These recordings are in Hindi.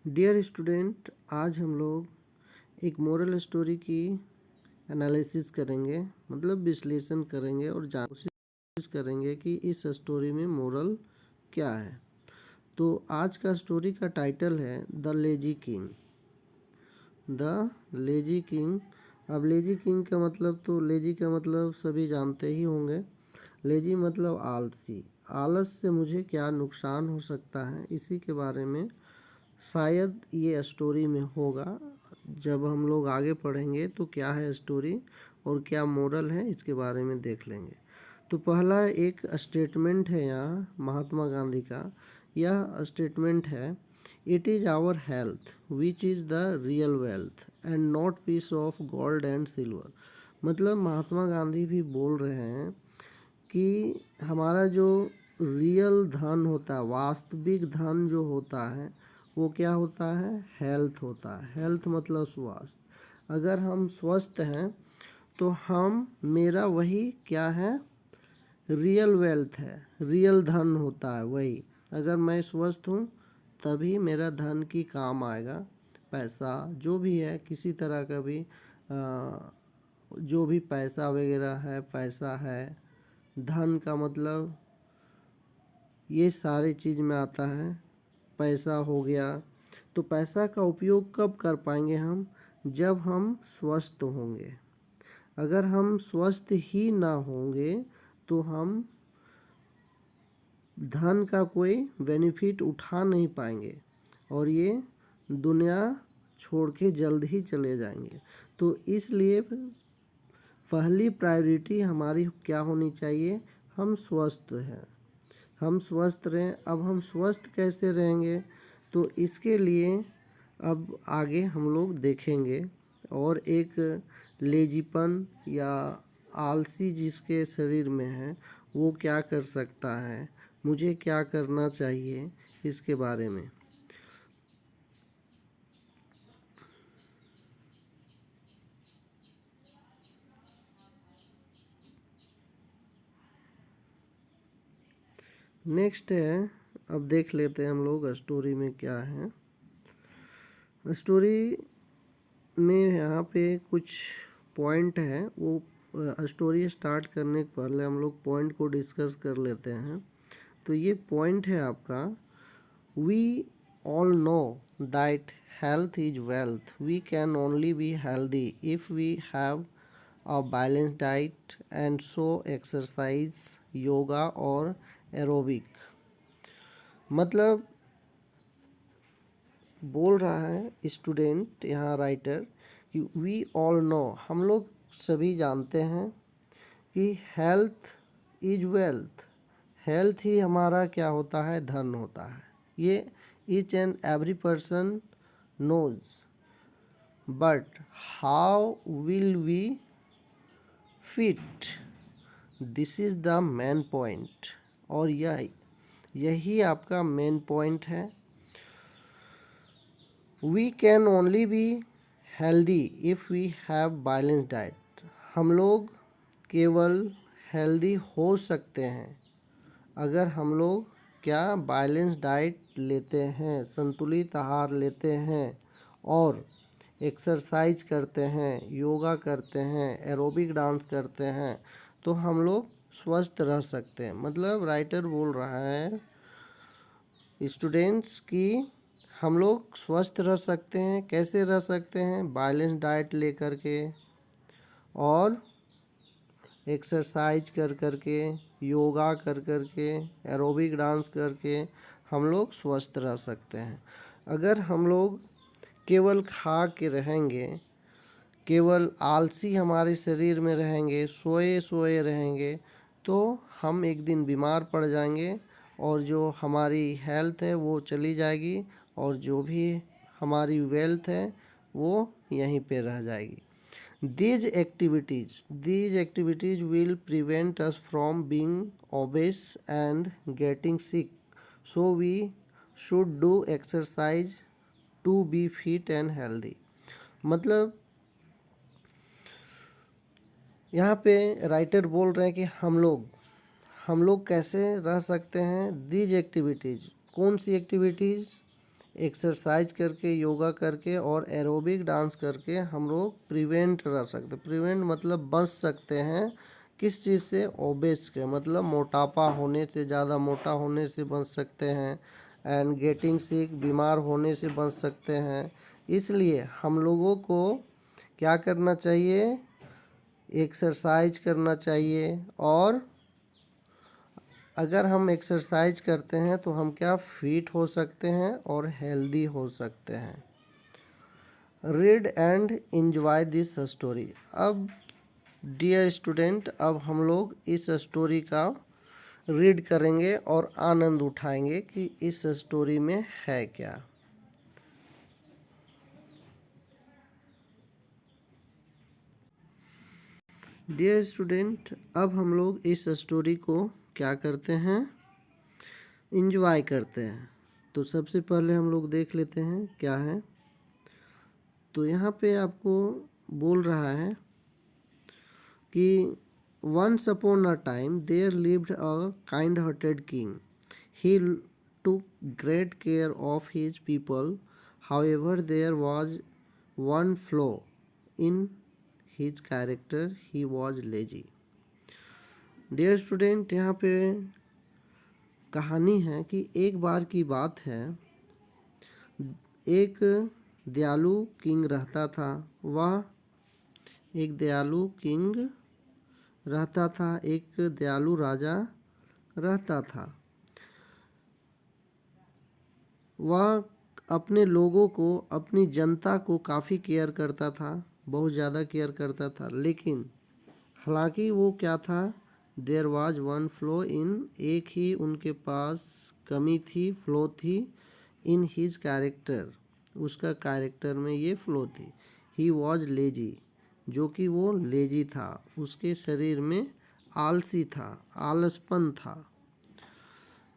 डियर स्टूडेंट, आज हम लोग एक मोरल स्टोरी की एनालिसिस करेंगे, मतलब विश्लेषण करेंगे और कोशिश करेंगे कि इस स्टोरी में मोरल क्या है। तो आज का स्टोरी का टाइटल है the lazy king. The lazy king. अब लेजी किंग का मतलब, तो लेजी का मतलब सभी जानते ही होंगे। लेजी मतलब आलसी। आलस से मुझे क्या नुकसान हो सकता है, इसी के बारे में शायद ये स्टोरी में होगा। जब हम लोग आगे पढ़ेंगे तो क्या है स्टोरी और क्या मोरल है, इसके बारे में देख लेंगे। तो पहला एक स्टेटमेंट है यहाँ महात्मा गांधी का। यह स्टेटमेंट है, it is our health which is the real wealth and not piece of gold and silver. मतलब महात्मा गांधी भी बोल रहे हैं कि हमारा जो रियल धन होता है, वास्तविक धन जो होता है, वो क्या होता है? हेल्थ होता है। हेल्थ मतलब स्वास्थ्य। अगर हम स्वस्थ हैं तो हम, मेरा वही क्या है? रियल वेल्थ है, रियल धन होता है वही। अगर मैं स्वस्थ हूँ तभी मेरा धन की काम आएगा। पैसा जो भी है, किसी तरह का भी जो भी पैसा वगैरह है, पैसा है, धन का मतलब ये सारे चीज़ में आता है। पैसा हो गया, तो पैसा का उपयोग कब कर पाएंगे हम? जब हम स्वस्थ होंगे। अगर हम स्वस्थ ही ना होंगे तो हम धन का कोई बेनिफिट उठा नहीं पाएंगे और ये दुनिया छोड़ के जल्द ही चले जाएंगे। तो इसलिए पहली प्रायोरिटी हमारी क्या होनी चाहिए? हम स्वस्थ हैं, हम स्वस्थ रहें। अब हम स्वस्थ कैसे रहेंगे, तो इसके लिए अब आगे हम लोग देखेंगे। और एक लेजीपन या आलसी जिसके शरीर में है, वो क्या कर सकता है, मुझे क्या करना चाहिए, इसके बारे में। नेक्स्ट है, अब देख लेते हैं हम लोग स्टोरी में क्या है। स्टोरी में यहाँ पे कुछ पॉइंट है, वो स्टोरी स्टार्ट करने के पहले हम लोग पॉइंट को डिस्कस कर लेते हैं। तो ये पॉइंट है आपका, we all know that health is wealth. We can only be healthy if we have a balance diet and so exercise, yoga और एरोबिक। मतलब बोल रहा है स्टूडेंट, यहाँ राइटर, कि वी ऑल नो, हम लोग सभी जानते हैं कि हेल्थ इज वेल्थ। हेल्थ ही हमारा क्या होता है? धन होता है। ये each and every person knows, but how will we fit, this is the main point. और यही आपका मेन पॉइंट है। We can only be healthy if we have balance diet. हम लोग केवल हेल्दी हो सकते हैं अगर हम लोग क्या? बैलेंस डाइट लेते हैं, संतुलित आहार लेते हैं और एक्सरसाइज करते हैं, योगा करते हैं, एरोबिक डांस करते हैं, तो हम लोग स्वस्थ रह सकते हैं। मतलब राइटर बोल रहा है स्टूडेंट्स की हम लोग स्वस्थ रह सकते हैं। कैसे रह सकते हैं? बैलेंस डाइट लेकर के और एक्सरसाइज कर कर के, योगा कर कर के, एरोबिक डांस करके हम लोग स्वस्थ रह सकते हैं। अगर हम लोग केवल खा के रहेंगे, केवल आलसी हमारे शरीर में रहेंगे, सोए सोए रहेंगे, तो हम एक दिन बीमार पड़ जाएंगे और जो हमारी हेल्थ है वो चली जाएगी और जो भी हमारी वेल्थ है वो यहीं पे रह जाएगी। These activities will prevent us from being obese and getting sick. So we should do exercise to be fit and healthy. मतलब यहाँ पे राइटर बोल रहे हैं कि हम लोग कैसे रह सकते हैं। दीज एक्टिविटीज़, कौन सी एक्टिविटीज़? एक्सरसाइज करके, योगा करके और एरोबिक डांस करके हम लोग प्रिवेंट रह सकते। प्रिवेंट मतलब बच सकते हैं किस चीज़ से? ओबेस के, मतलब मोटापा होने से, ज़्यादा मोटा होने से बच सकते हैं। एंड गेटिंग सिक, बीमार होने से बच सकते हैं। इसलिए हम लोगों को क्या करना चाहिए? एक्सरसाइज करना चाहिए। और अगर हम एक्सरसाइज करते हैं तो हम क्या फिट हो सकते हैं और हेल्दी हो सकते हैं। Read and enjoy this story. अब डियर स्टूडेंट, अब हम लोग इस स्टोरी का रीड करेंगे और आनंद उठाएंगे कि इस स्टोरी में है क्या। डियर स्टूडेंट, अब हम लोग इस स्टोरी को क्या करते हैं? इंजॉय करते हैं। तो सबसे पहले हम लोग देख लेते हैं क्या है। तो यहाँ पे आपको बोल रहा है कि once upon a time there lived a kind hearted king. He took great care of his people. However, there was one flaw in his character. He was lazy. Dear student, यहाँ पे कहानी है कि एक बार की बात है, एक दयालु किंग रहता था। वह एक दयालु किंग रहता था, एक दयालु राजा रहता था। वह अपने लोगों को, अपनी जनता को काफ़ी केयर करता था, बहुत ज़्यादा केयर करता था। लेकिन हालांकि वो क्या था? There was one flaw in, एक ही उनके पास कमी थी, फ्लो थी। इन हिज कैरेक्टर, उसका कैरेक्टर में ये फ्लो थी। ही वॉज लेजी, जो कि वो लेजी था, उसके शरीर में आलसी था, आलसपन था।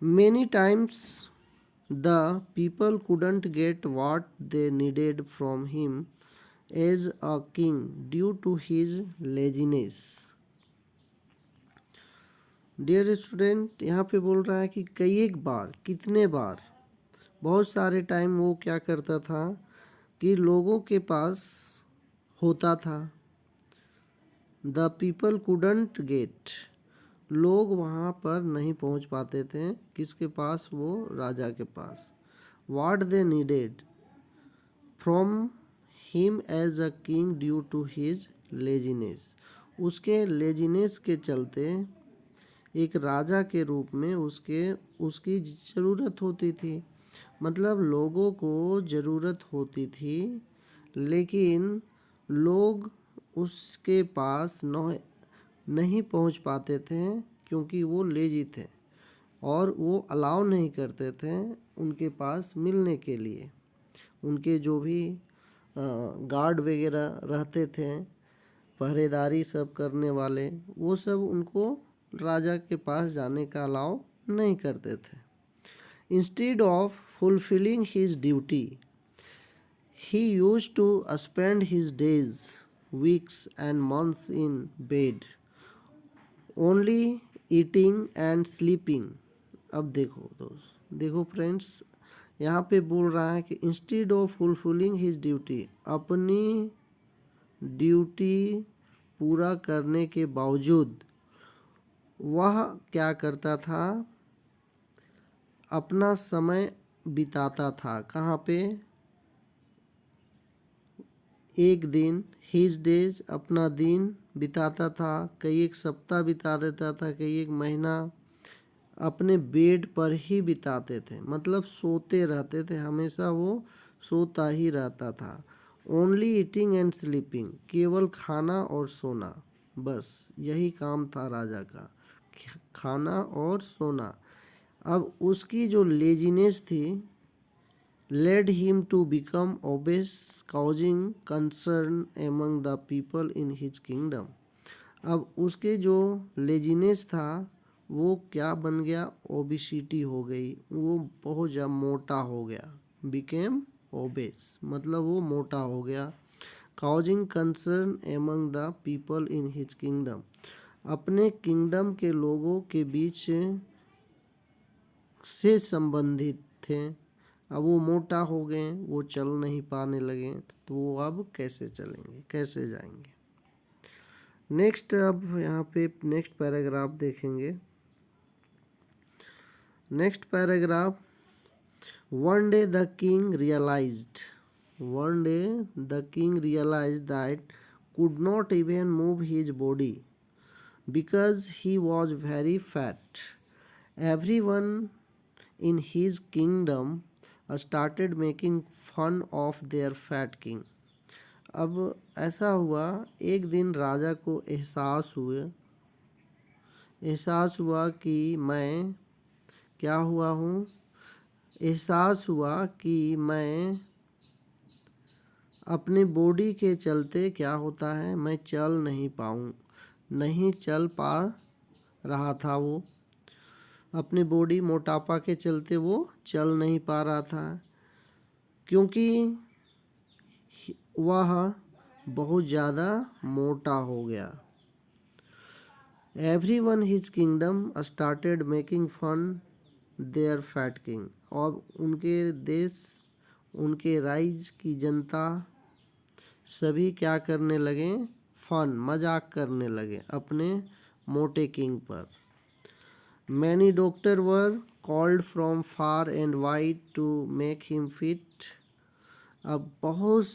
Many times the people couldn't get what they needed from him as a king due to his laziness. Dear student, यहाँ पे बोल रहा है कि कई एक बार, कितने बार, बहुत सारे टाइम वो क्या करता था कि लोगों के पास होता था। द पीपल couldn't get, लोग वहाँ पर नहीं पहुँच पाते थे। किसके पास? वो राजा के पास। What they needed from him as a king due to his laziness, उसके लेजीनेस के चलते एक राजा के रूप में उसकी ज़रूरत होती थी। मतलब लोगों को ज़रूरत होती थी, लेकिन लोग उसके पास नहीं पहुंच पाते थे क्योंकि वो लेजी थे और वो अलाउ नहीं करते थे उनके पास मिलने के लिए। उनके जो भी गार्ड वगैरह रहते थे, पहरेदारी सब करने वाले, वो सब उनको राजा के पास जाने का अलाउ नहीं करते थे। Instead of fulfilling his duty, he used to spend his days, weeks and months in bed, only eating and sleeping. अब देखो दोस्त, देखो फ्रेंड्स, यहाँ पे बोल रहा है कि instead of fulfilling his duty, अपनी ड्यूटी पूरा करने के बावजूद वह क्या करता था? अपना समय बिताता था। कहाँ पे? एक दिन, हिज डेज, अपना दिन बिताता था, कई एक सप्ताह बिता देता था, कई एक महीना अपने बेड पर ही बिताते थे। मतलब सोते रहते थे, हमेशा वो सोता ही रहता था। ओनली ईटिंग एंड स्लीपिंग, केवल खाना और सोना, बस यही काम था राजा का, खाना और सोना। अब उसकी जो लेजीनेस थी, led him to become obese, causing concern among the people in his kingdom. अब उसके जो लेजीनेस था वो क्या बन गया? ओबिसिटी हो गई, वो बहुत ज़्यादा मोटा हो गया। बिकेम ओबेस, मतलब वो मोटा हो गया। causing concern among the people in his kingdom, अपने किंगडम के लोगों के बीच से संबंधित थे, अब वो मोटा हो गए, वो चल नहीं पाने लगे, तो वो अब कैसे चलेंगे, कैसे जाएंगे। नेक्स्ट, अब यहाँ पे नेक्स्ट पैराग्राफ देखेंगे। Next paragraph, one day the king realised that could not even move his body because he was very fat. Everyone in his kingdom started making fun of their fat king. अब ऐसा हुआ, एक दिन राजा को एहसास हुआ कि मैं क्या हुआ हूँ, एहसास हुआ कि मैं अपने बॉडी के चलते क्या होता है, मैं नहीं चल पा रहा था। वो अपनी बॉडी मोटापा के चलते वो चल नहीं पा रहा था, क्योंकि वह बहुत ज़्यादा मोटा हो गया। Everyone his kingdom started making fun their fat king. और उनके देश, उनके राज्य की जनता सभी क्या करने लगे, मजाक करने लगे अपने मोटे किंग पर। Many doctors were called from far and wide to make him fit. अब बहुत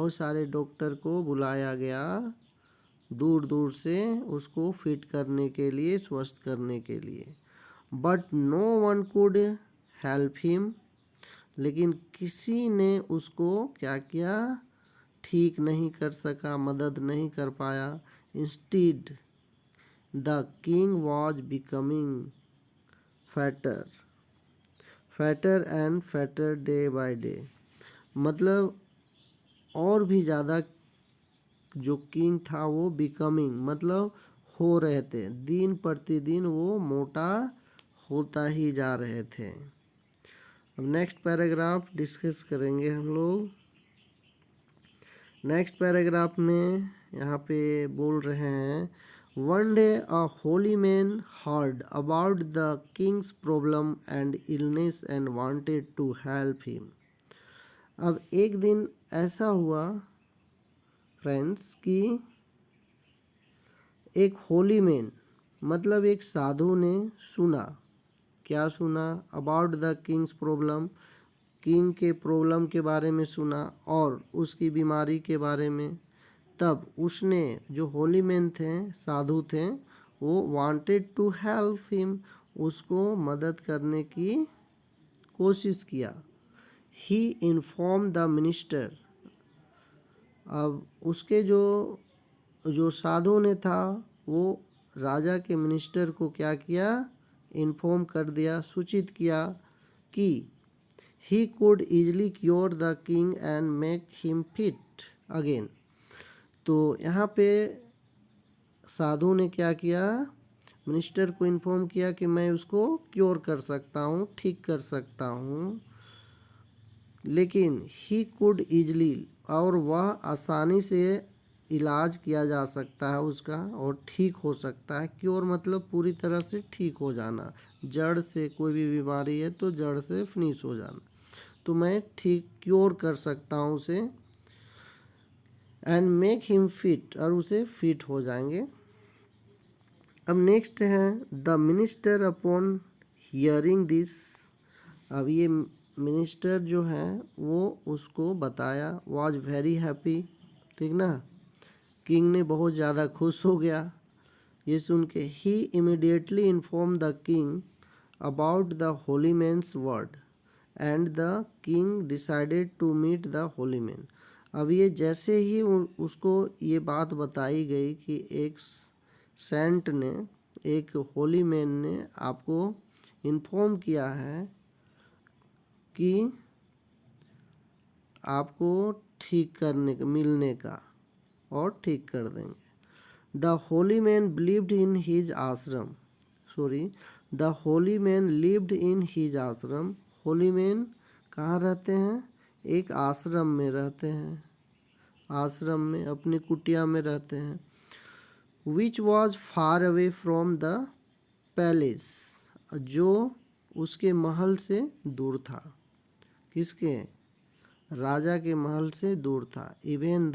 सारे डॉक्टर को बुलाया गया दूर दूर से उसको फिट करने के लिए, स्वस्थ करने के लिए। But no one could help him, लेकिन किसी ने उसको क्या किया, ठीक नहीं कर सका, मदद नहीं कर पाया। Instead the king was becoming fatter and fatter day by day. मतलब और भी ज़्यादा जो किंग था वो बिकमिंग मतलब हो रहे थे, दिन प्रतिदिन वो मोटा होता ही जा रहे थे। अब नेक्स्ट पैराग्राफ डिस्कस करेंगे हम लोग। नेक्स्ट पैराग्राफ में यहाँ पे बोल रहे हैं, one day a holy man heard about the king's problem and illness and wanted to help him. अब एक दिन ऐसा हुआ फ्रेंड्स कि एक होली मैन मतलब एक साधु ने सुना, क्या सुना, about the king's problem, king के प्रॉब्लम के बारे में सुना और उसकी बीमारी के बारे में। तब उसने, जो होली मैन थे, साधु थे, वो वांटेड टू हेल्प हिम, उसको मदद करने की कोशिश किया। ही इन्फॉर्म द मिनिस्टर। अब उसके जो साधु ने था वो राजा के मिनिस्टर को क्या किया, इन्फॉर्म कर दिया, सूचित किया कि he could easily cure the king and make him fit again. तो यहाँ पे साधु ने क्या किया, मिनिस्टर को इन्फॉर्म किया कि मैं उसको क्योर कर सकता हूँ, ठीक कर सकता हूँ, लेकिन ही कुड इजली, और वह आसानी से इलाज किया जा सकता है उसका और ठीक हो सकता है। क्योर मतलब पूरी तरह से ठीक हो जाना, जड़ से कोई भी बीमारी है तो जड़ से फिनिश हो जाना, तो मैं ठीक क्योर कर सकता हूँ उसे। एंड मेक हिम फिट, और उसे फिट हो जाएंगे। अब नेक्स्ट है, the minister upon hearing this. अब ये मिनिस्टर जो है वो उसको बताया, वॉज वेरी हैप्पी, ठीक ना, किंग ने बहुत ज़्यादा खुश हो गया ये सुन के। He immediately inform the king about the holy man's word and the king decided to meet the holy man. अब ये जैसे ही उसको ये बात बताई गई कि एक सेंट ने, एक होली मैन ने आपको इन्फॉर्म किया है कि आपको ठीक करने का, मिलने का, और ठीक कर देंगे। The holy man believed in his ashram, the holy man lived in his ashram. Holy man कहाँ रहते हैं, एक आश्रम में रहते हैं, आश्रम में, अपनी कुटिया में रहते हैं। Which was far away from the palace, जो उसके महल से दूर था। किसके? राजा के महल से दूर था। Even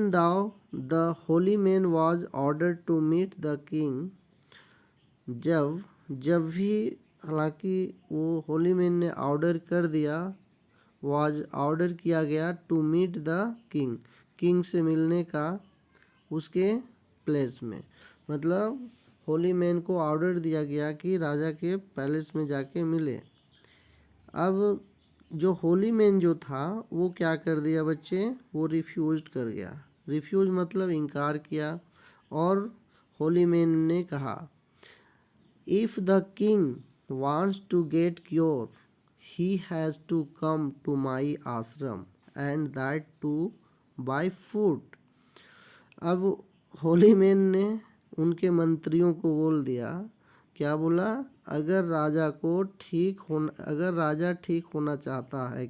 though the holy man was order to meet the king. जब भी, हालांकि वो होली मैन ने ऑर्डर कर दिया, वॉज ऑर्डर किया गया to meet the king, king से मिलने का उसके प्लेस में। मतलब होली मैन को ऑर्डर दिया गया कि राजा के पैलेस में जाके मिले। अब जो होली मैन जो था वो क्या कर दिया बच्चे? वो रिफ्यूज कर गया। रिफ्यूज मतलब इनकार किया। और होली मैन ने कहा, if the king wants to get cure he has to come to my ashram and that too by foot। अब होली मैन ने उनके मंत्रियों को बोल दिया, क्या बोला? अगर राजा ठीक होना चाहता है,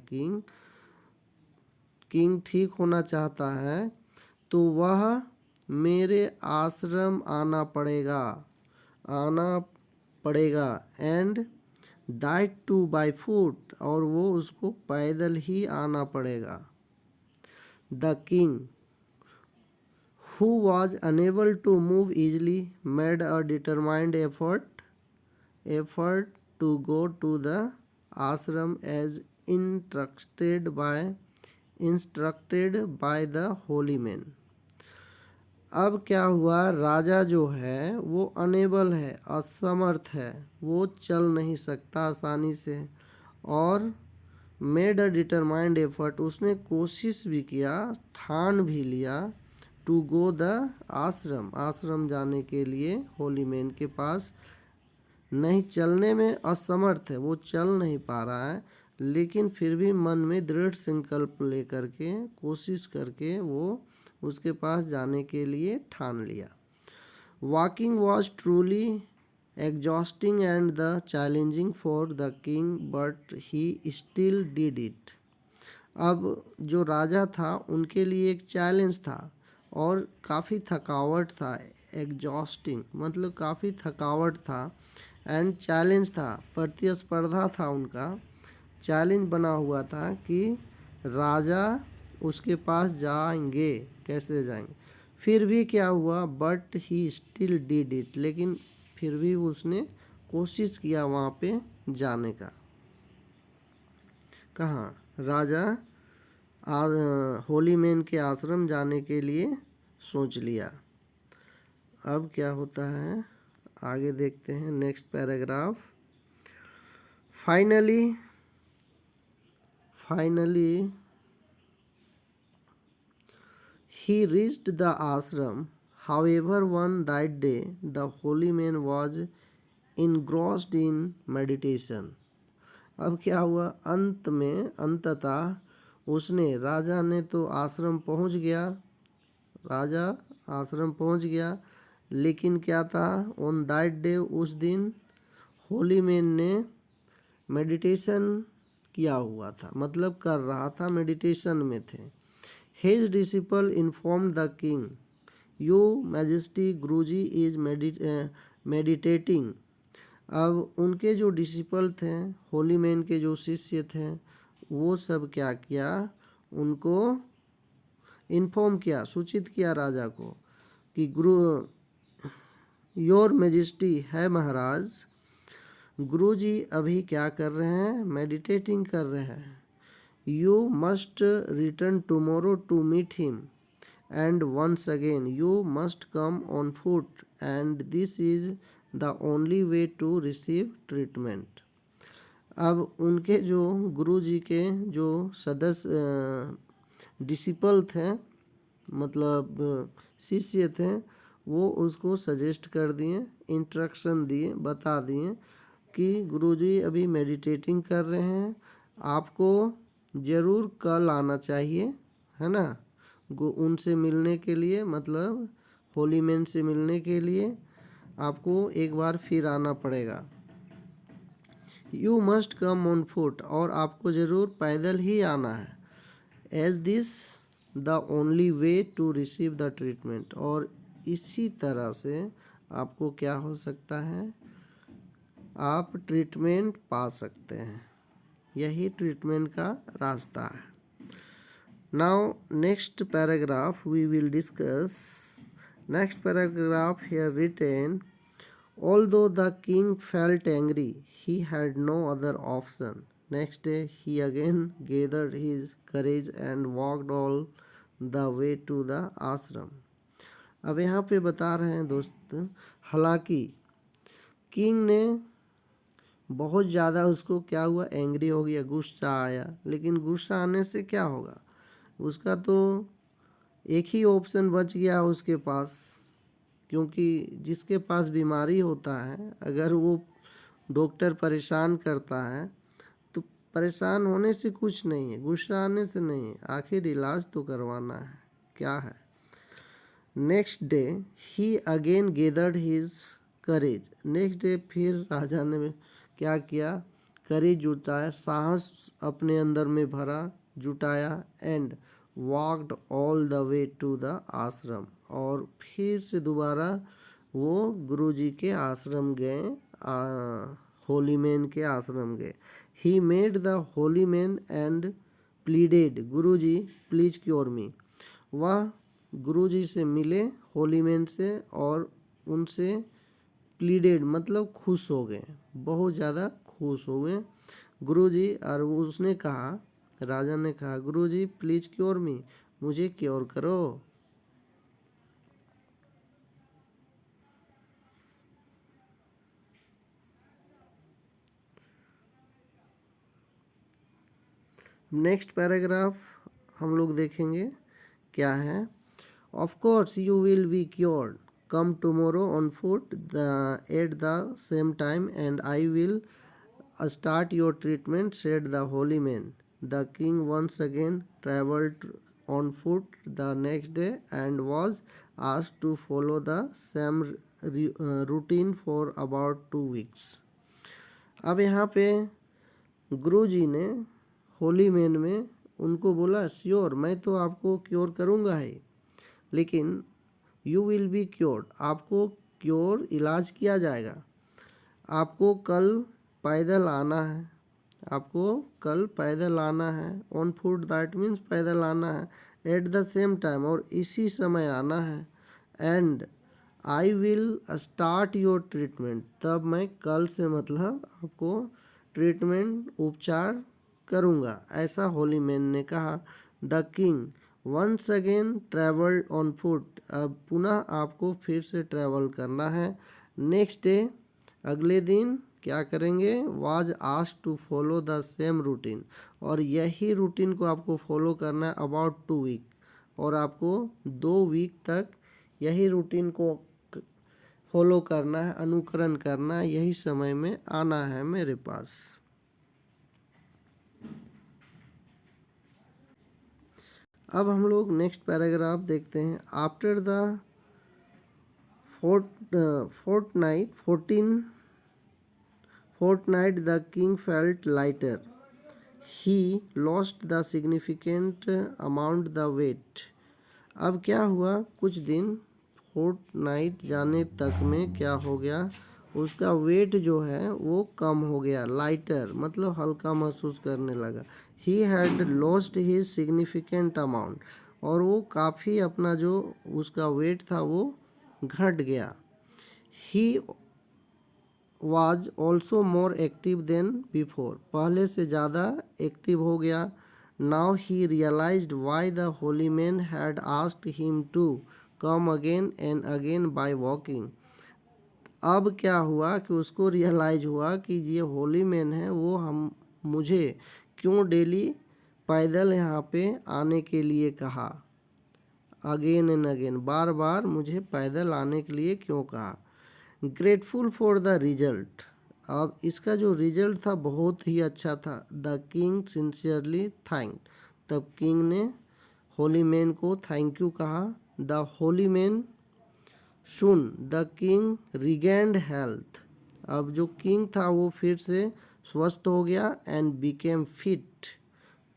किंग ठीक होना चाहता है, तो वह मेरे आश्रम आना पड़ेगा and that too by foot, और वो उसको पैदल ही आना पड़ेगा। The king who was unable to move easily made a determined effort to go to the ashram as instructed by the holy man। अब क्या हुआ? राजा जो है वो अनेबल है, असमर्थ है, वो चल नहीं सकता आसानी से। और मेड अ डिटरमाइंड एफर्ट, उसने कोशिश भी किया, ठान भी लिया, टू गो द आश्रम जाने के लिए होली मैन के पास। नहीं, चलने में असमर्थ है, वो चल नहीं पा रहा है, लेकिन फिर भी मन में दृढ़ संकल्प लेकर के, कोशिश करके वो उसके पास जाने के लिए ठान लिया। Walking was truly exhausting and the challenging for the king but he still did it. अब जो राजा था उनके लिए एक चैलेंज था और काफ़ी थकावट था। एग्जॉस्टिंग मतलब काफ़ी थकावट था, एंड चैलेंज था, प्रतिस्पर्धा था उनका। चैलेंज बना हुआ था कि राजा उसके पास जाएंगे, कैसे जाएंगे। फिर भी क्या हुआ? But he still did it, लेकिन फिर भी उसने कोशिश किया वहाँ पे जाने का। कहाँ? राजा होली मैन के आश्रम जाने के लिए सोच लिया। अब क्या होता है आगे देखते हैं, next paragraph. Finally he reached the ashram, however on that day the holy man was engrossed in meditation। अब क्या हुआ? अंततः उसने, राजा ने तो आश्रम पहुंच गया, लेकिन क्या था? ऑन दैट डे, उस दिन होली मैन ने मेडिटेशन किया हुआ था, मतलब कर रहा था, मेडिटेशन में थे। His disciple informed the king, Your Majesty, Guruji is meditating। अब उनके जो डिसिपल थे, होली मैन के जो शिष्य थे, वो सब क्या किया? उनको इन्फॉर्म किया, सूचित किया राजा को कि योर मैजेस्टी है महाराज, गुरुजी अभी क्या कर रहे हैं? मेडिटेटिंग कर रहे हैं। You must return tomorrow to meet him, and once again you must come on foot, and this is the only way to receive treatment। अब उनके जो गुरुजी के जो सदस्य डिसिपल थे, मतलब शिष्य थे, वो उसको सजेस्ट कर दिए, इंस्ट्रक्शन दिए, बता दिए कि गुरुजी अभी मेडिटेटिंग कर रहे हैं, आपको ज़रूर कल आना चाहिए, है ना, उनसे मिलने के लिए, मतलब होली मैन से मिलने के लिए आपको एक बार फिर आना पड़ेगा। You must come on foot, और आपको ज़रूर पैदल ही आना है। As this the only way to receive the treatment, और इसी तरह से आपको क्या हो सकता है, आप ट्रीटमेंट पा सकते हैं। यही ट्रीटमेंट का रास्ता है। Now next paragraph we will discuss. Next paragraph here written, although the king felt angry, he had no other option. Next day he again gathered his courage and walked all the way to the ashram. अब यहाँ पे बता रहे हैं दोस्त, हालांकि किंग ने बहुत ज़्यादा उसको क्या हुआ, एंग्री हो गया, गुस्सा आया, लेकिन गुस्सा आने से क्या होगा, उसका तो एक ही ऑप्शन बच गया उसके पास, क्योंकि जिसके पास बीमारी होता है अगर वो डॉक्टर परेशान करता है तो परेशान होने से कुछ नहीं है, गुस्सा आने से नहीं है, आखिर इलाज तो करवाना है, क्या है। नेक्स्ट डे ही अगेन गेदर्ड हिज करेज। नेक्स्ट डे फिर राजा ने क्या किया, करेज जुटाया, साहस अपने अंदर में भरा, जुटाया, and walked all the way to the ashram, और फिर से दोबारा वो गुरुजी के आश्रम गए, होली मैन के आश्रम गए। He made the holy man and pleaded, guruji please cure me. वह गुरुजी से मिले, होली मैन से, और उनसे प्लीडेड मतलब खुश हो गए, बहुत ज़्यादा खुश हो गए गुरुजी। और उसने कहा, राजा ने कहा, गुरुजी प्लीज क्योर मी, मुझे क्योर करो। नेक्स्ट पैराग्राफ हम लोग देखेंगे क्या है। Of course you will be cured, come tomorrow on foot at the same time and I will start your treatment, said the holy man. The king once again travelled on foot the next day and was asked to follow the same routine for about 2 weeks. अब यहाँ पे गुरुजी ने होली मैन में उनको बोला, श्योर मैं तो आपको क्योर करूँगा ही, लेकिन यू विल बी क्योर्ड, आपको क्योर इलाज किया जाएगा। आपको कल पैदल आना है, आपको कल पैदल आना है, ऑन फुट दैट मीन्स पैदल आना है, एट द सेम टाइम और इसी समय आना है, and I will start your treatment, तब मैं कल से मतलब आपको ट्रीटमेंट उपचार करूँगा, ऐसा होली मैन ने कहा। The king once again travelled on foot, अब पुनः आपको फिर से ट्रैवल करना है। नेक्स्ट डे अगले दिन क्या करेंगे, was asked to follow the same routine, और यही रूटीन को आपको फॉलो करना है अबाउट 2 वीक, और आपको 2 वीक तक यही रूटीन को फॉलो करना है, अनुकरण करना है, यही समय में आना है मेरे पास। अब हम लोग नेक्स्ट पैराग्राफ देखते हैं। After the fortnight the king felt lighter. He lost the significant amount the weight. अब क्या हुआ, कुछ दिन फोर्टनाइट जाने तक में क्या हो गया, उसका वेट जो है वो कम हो गया, लाइटर मतलब हल्का महसूस करने लगा। He had lost his significant amount, और वो काफ़ी अपना जो उसका वेट था वो घट गया। ही was also more active than before, पहले से ज़्यादा एक्टिव हो गया। Now he realized why the holy man had asked him to come again and again by walking. अब क्या हुआ कि उसको रियलाइज हुआ कि ये होली मैन है, वो मुझे क्यों डेली पैदल यहाँ पे आने के लिए कहा, अगेन एंड अगेन, बार बार मुझे पैदल आने के लिए क्यों कहा। ग्रेटफुल फॉर द रिजल्ट, अब इसका जो रिजल्ट था बहुत ही अच्छा था। द किंग सिंसियरली थैंक, तब किंग ने होली मैन को थैंक यू कहा। The holy man soon the king regained health, अब जो किंग था वो फिर से स्वस्थ हो गया। And became fit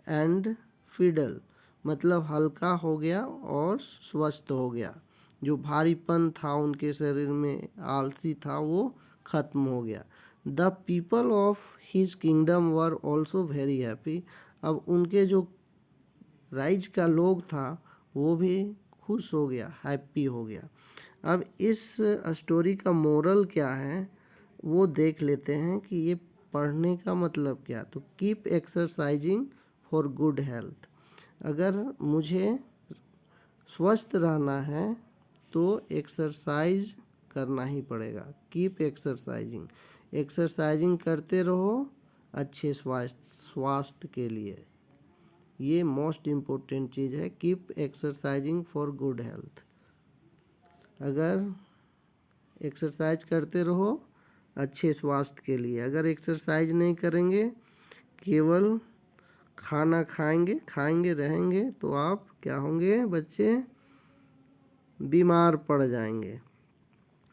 and fiddle, मतलब हल्का हो गया और स्वस्थ हो गया। जो भारीपन था उनके शरीर में, आलसी था, वो खत्म हो गया। The people of his kingdom were also very happy. अब उनके जो राइज का लोग था वो भी खुश हो गया, हैप्पी हो गया। अब इस स्टोरी का मोरल क्या है वो देख लेते हैं कि ये पढ़ने का मतलब क्या। तो keep exercising for good health. अगर मुझे स्वस्थ रहना है तो एक्सरसाइज करना ही पड़ेगा। कीप एक्सरसाइजिंग, एक्सरसाइजिंग करते रहो अच्छे स्वास्थ्य के लिए। ये मोस्ट इम्पोर्टेंट चीज़ है, keep exercising for good health. अगर एक्सरसाइज करते रहो अच्छे स्वास्थ्य के लिए। अगर एक्सरसाइज नहीं करेंगे, केवल खाना खाएंगे रहेंगे तो आप क्या होंगे बच्चे, बीमार पड़ जाएंगे।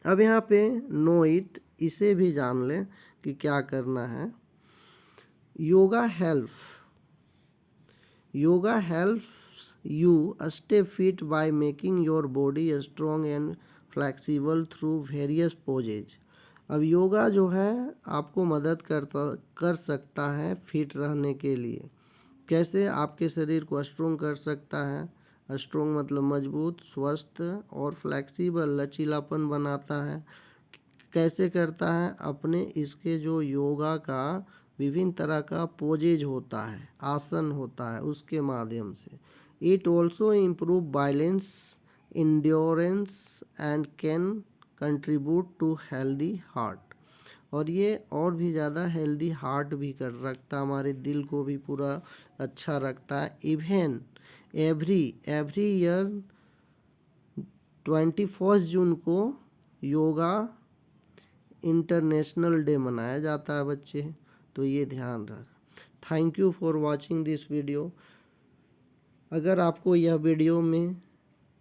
अब यहाँ पे नो इट, इसे भी जान लें कि क्या करना है। Yoga helps you stay fit by making your body strong and flexible through various poses। अब योगा जो है आपको मदद कर सकता है फिट रहने के लिए। कैसे? आपके शरीर को स्ट्रोंग कर सकता है। स्ट्रोंग मतलब मजबूत, स्वस्थ और फ्लेक्सिबल, लचीलापन बनाता है। कैसे करता है? अपने इसके जो योगा का विभिन्न तरह का पोजेज होता है, आसन होता है, उसके माध्यम से। It also improve balance, endurance and can contribute to healthy heart. और ये और भी ज़्यादा हेल्दी हार्ट भी कर रखता है, हमारे दिल को भी पूरा अच्छा रखता है। इवन एवरी ईयर 21 जून को योगा इंटरनेशनल डे मनाया जाता है बच्चे, तो ये ध्यान रख। Thank you for watching this video. अगर आपको यह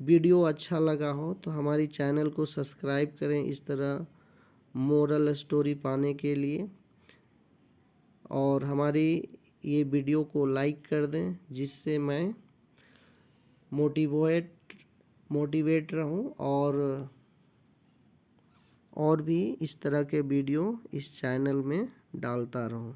वीडियो अच्छा लगा हो तो हमारी चैनल को सब्सक्राइब करें इस तरह मोरल स्टोरी पाने के लिए, और हमारी ये वीडियो को लाइक कर दें जिससे मैं मोटिवेट रहूं और भी इस तरह के वीडियो इस चैनल में डालता रहूं।